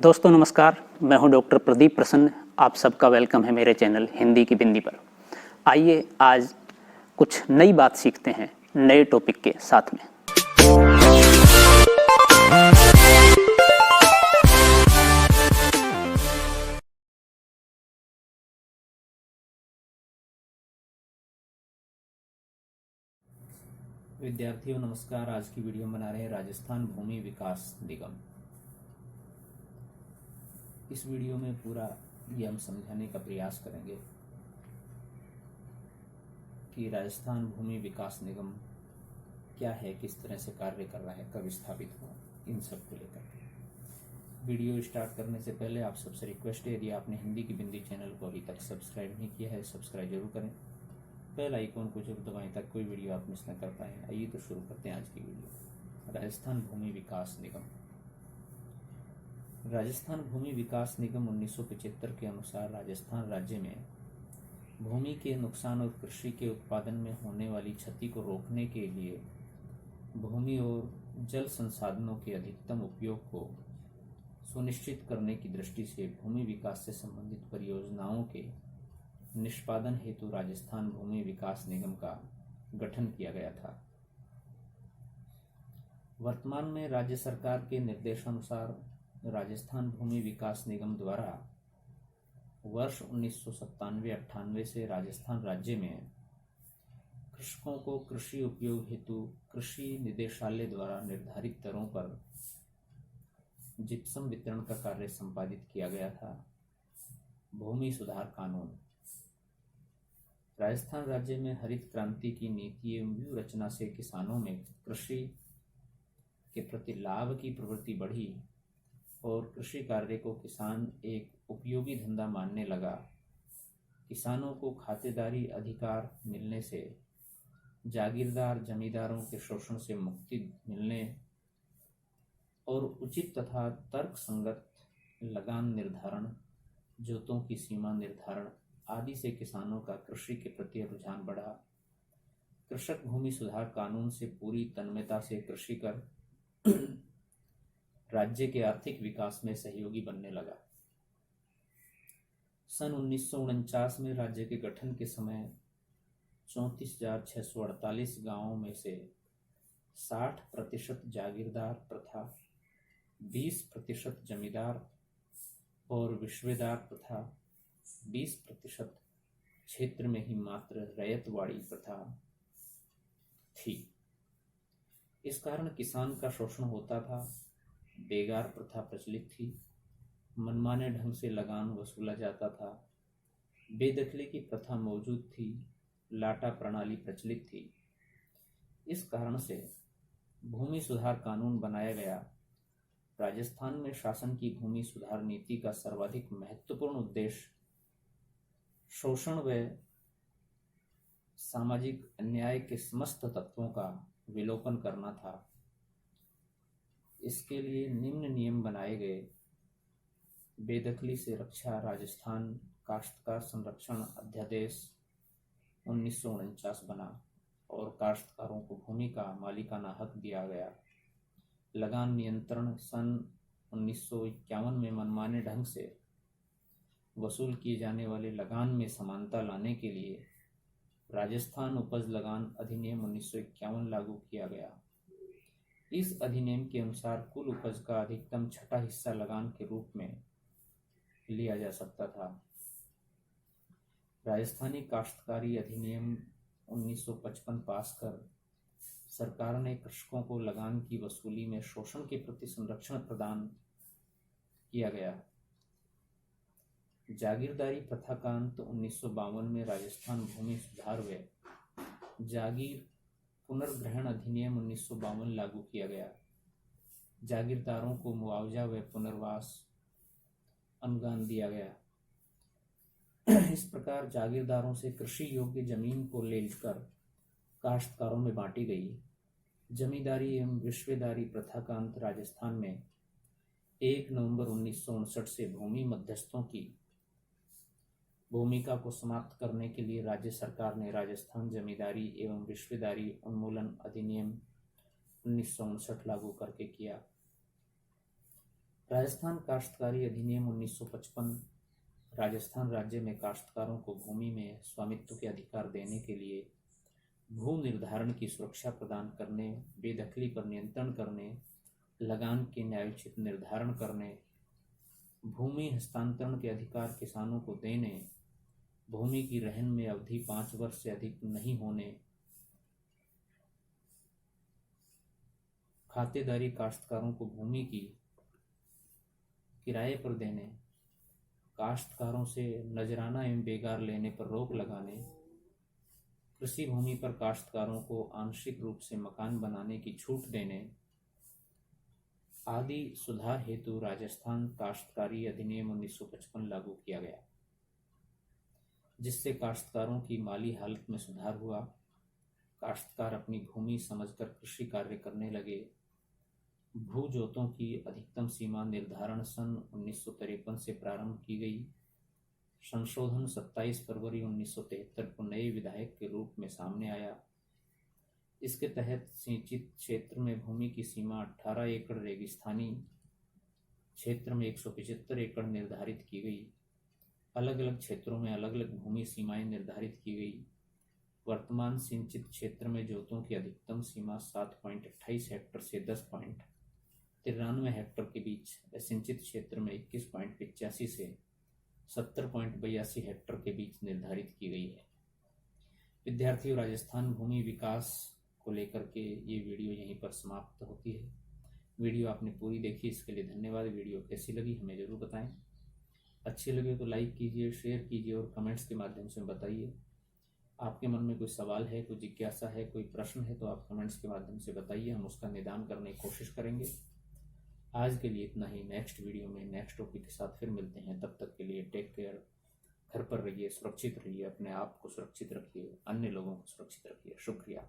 दोस्तों नमस्कार, मैं हूं डॉक्टर प्रदीप प्रसन्न। आप सबका वेलकम है मेरे चैनल हिंदी की बिंदी पर। आइए आज कुछ नई बात सीखते हैं नए टॉपिक के साथ में। विद्यार्थियों नमस्कार। आज की वीडियो में बना रहे हैं राजस्थान भूमि विकास निगम। इस वीडियो में पूरा ये हम समझाने का प्रयास करेंगे कि राजस्थान भूमि विकास निगम क्या है, किस तरह से कार्य कर रहा है, कब स्थापित हुआ, इन सब को लेकर। वीडियो स्टार्ट करने से पहले आप सबसे रिक्वेस्ट है, यदि आपने हिंदी की बिंदी चैनल को अभी तक सब्सक्राइब नहीं किया है, सब्सक्राइब जरूर करें। बेल आइकॉन को जरूर दबाएं ताकि कोई वीडियो आप मिस न कर पाएँ। आइए तो शुरू करते हैं आज की वीडियो। राजस्थान भूमि विकास निगम। राजस्थान भूमि विकास निगम 1975 के अनुसार राजस्थान राज्य में भूमि के नुकसान और कृषि के उत्पादन में होने वाली क्षति को रोकने के लिए भूमि और जल संसाधनों के अधिकतम उपयोग को सुनिश्चित करने की दृष्टि से भूमि विकास से संबंधित परियोजनाओं के निष्पादन हेतु राजस्थान भूमि विकास निगम का गठन किया गया था। वर्तमान में राज्य सरकार के निर्देशानुसार राजस्थान भूमि विकास निगम द्वारा वर्ष 1997-98 से राजस्थान राज्य में कृषकों को कृषि उपयोग हेतु कृषि निदेशालय द्वारा निर्धारित दरों पर जिप्सम वितरण का कार्य संपादित किया गया था। भूमि सुधार कानून। राजस्थान राज्य में हरित क्रांति की नीति एवं व्यूह रचना से किसानों में कृषि के प्रति लाभ की प्रवृत्ति बढ़ी और कृषि कार्य को किसान एक उपयोगी धंधा मानने लगा। किसानों को खातेदारी अधिकार मिलने से जागीरदार जमींदारों के शोषण से मुक्ति मिलने और उचित तथा तर्क संगत लगान निर्धारण, जोतों की सीमा निर्धारण आदि से किसानों का कृषि के प्रति रुझान बढ़ा। कृषक भूमि सुधार कानून से पूरी तन्मयता से कृषि कर राज्य के आर्थिक विकास में सहयोगी बनने लगा। सन 1949 में राज्य के गठन के समय 34,648 गांवों में से 60% जागीरदार प्रथा, 20% जमींदार और विश्वेदार प्रथा, 20% क्षेत्र में ही मात्र रैयतवाड़ी प्रथा थी। इस कारण किसान का शोषण होता था। बेगार प्रथा प्रचलित थी। मनमाने ढंग से लगान वसूला जाता था। बेदखली की प्रथा मौजूद थी। लाटा प्रणाली प्रचलित थी। इस कारण से भूमि सुधार कानून बनाया गया। राजस्थान में शासन की भूमि सुधार नीति का सर्वाधिक महत्वपूर्ण उद्देश्य शोषण व सामाजिक अन्याय के समस्त तत्वों का विलोपन करना था। इसके लिए निम्न नियम बनाए गए। बेदखली से रक्षा राजस्थान काश्तकार संरक्षण अध्यादेश 1949 बना और काश्तकारों को भूमि का मालिकाना हक दिया गया। लगान नियंत्रण सन 1951 में मनमाने ढंग से वसूल किए जाने वाले लगान में समानता लाने के लिए राजस्थान उपज लगान अधिनियम 1951 लागू किया गया। इस अधिनियम के अनुसार कुल उपज का अधिकतम छठा हिस्सा लगान के रूप में लिया जा सकता था। राजस्थानी काश्तकारी अधिनियम 1955 पास कर सरकार ने कृषकों को लगान की वसूली में शोषण के प्रति संरक्षण प्रदान किया गया। जागीरदारी प्रथा का अंत 1952 में राजस्थान भूमि सुधार व जागीर पुनर्ग्रहण अधिनियम 1952 लागू किया गया। जागीरदारों को मुआवजा व पुनर्वास अनुदान दिया गया। इस प्रकार जागीरदारों से कृषि योग्य जमीन को लेकर काश्तकारों में बांटी गई। जमींदारी एवं विश्वेदारी प्रथा का अंत राजस्थान में 1 नवंबर 1959 से भूमि मध्यस्थों की भूमिका को समाप्त करने के लिए राज्य सरकार ने राजस्थान जमींदारी एवं विश्वेदारी उन्मूलन अधिनियम 1959 लागू करके किया। राजस्थान काश्तकारी अधिनियम 1955 राजस्थान राज्य में काश्तकारों को भूमि में स्वामित्व के अधिकार देने के लिए भू निर्धारण की सुरक्षा प्रदान करने, बेदखली पर नियंत्रण करने, लगान के न्यायोचित निर्धारण करने, भूमि हस्तांतरण के अधिकार किसानों को देने, भूमि की रहन में अवधि 5 वर्ष से अधिक नहीं होने, खातेदारी काश्तकारों को भूमि की किराए पर देने, काश्तकारों से नजराना एवं बेगार लेने पर रोक लगाने, कृषि भूमि पर काश्तकारों को आंशिक रूप से मकान बनाने की छूट देने आदि सुधार हेतु राजस्थान काश्तकारी अधिनियम 1955 लागू किया गया, जिससे काश्तकारों की माली हालत में सुधार हुआ। काश्तकार अपनी भूमि समझकर कृषि कार्य करने लगे। भू जोतों की अधिकतम सीमा निर्धारण सन 1953 से प्रारंभ की गई। संशोधन 27 फरवरी 1973 को नए विधायक के रूप में सामने आया। इसके तहत सिंचित क्षेत्र में भूमि की सीमा 18 एकड़, रेगिस्तानी क्षेत्र में 175 एकड़ निर्धारित की गई। अलग अलग क्षेत्रों में अलग अलग भूमि सीमाएं निर्धारित की गई। वर्तमान सिंचित क्षेत्र में जोतों की अधिकतम सीमा 7.28 हेक्टर से 10.93 हेक्टर के बीच, सिंचित क्षेत्र में 21.85 से 70.82 हेक्टर के बीच निर्धारित की गई है। विद्यार्थियों, राजस्थान भूमि विकास को लेकर के ये वीडियो यहीं पर समाप्त होती है। वीडियो आपने पूरी देखी, इसके लिए धन्यवाद। वीडियो कैसी लगी हमें ज़रूर बताएं। अच्छी लगे तो लाइक कीजिए, शेयर कीजिए और कमेंट्स के माध्यम से बताइए। आपके मन में कोई सवाल है, कोई जिज्ञासा है, कोई प्रश्न है तो आप कमेंट्स के माध्यम से बताइए, हम उसका निदान करने की कोशिश करेंगे। आज के लिए इतना ही। नेक्स्ट वीडियो में नेक्स्ट टॉपिक के साथ फिर मिलते हैं। तब तक के लिए टेक केयर। घर पर रहिए, सुरक्षित रहिए, अपने आप को सुरक्षित रखिए, अन्य लोगों को सुरक्षित रखिए। शुक्रिया।